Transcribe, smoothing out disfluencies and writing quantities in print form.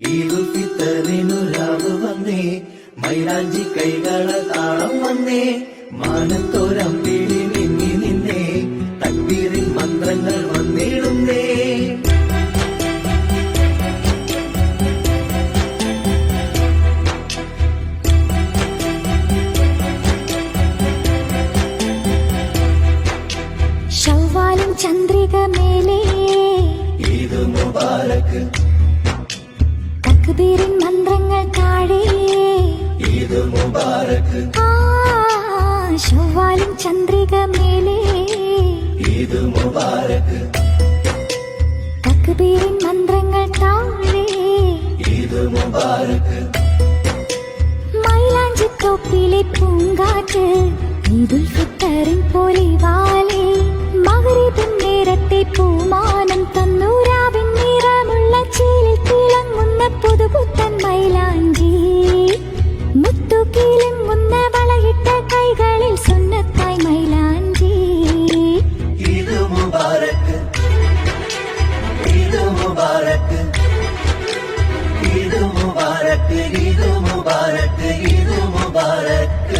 ഈദുൽഫിത്തറിനുരാവ് വന്നേ, മൈലാഞ്ചി കൈകള താളം വന്നേ, മാനത്തോരമ്പിളി മിന്നി നിന്നേ, തക്ബീറിൻ മന്ത്രങ്ങൾ വന്നിടുന്നേ. ശൗവാലും ചന്ദ്രിക മേലേ ഈദ് മുബാരക്, തക്ബീറിൻ മന്ത്രങ്ങൾ താഴെ ഈദ് മുബാരക്. ശൗവാലും ചന്ദ്രിക മേലേ ഈദ് മുബാരക്, തക്ബീറിൻ മന്ത്രങ്ങൾ താഴെ ഈദ് മുബാരക്. മൈലാഞ്ചിത്തോപ്പിലെ പൂങ്കാറ്റ് ഈദുൽഫിത്തറിൻ പൊലിവാലേ, മഗ്‌രിബിൻ നേരത്തെ പൂമാനം തന്നു, രാവിൻ നിറമുള്ള ചേലിൽ തിളങ്ങുന്ന പുതുപുത്തൻ മൈലാഞ്ചി, മുത്തുകിലുങ്ങുന്ന വളയിട്ട കൈകളിൽ സുന്നത്തായി മൈലാഞ്ചി. ഈദ് മുബാരക്, ഈദ് മുബാരക്, ഈദ് മുബാരക്, ഈദ് മുബാരക്, ഈദ് മുബാരക്.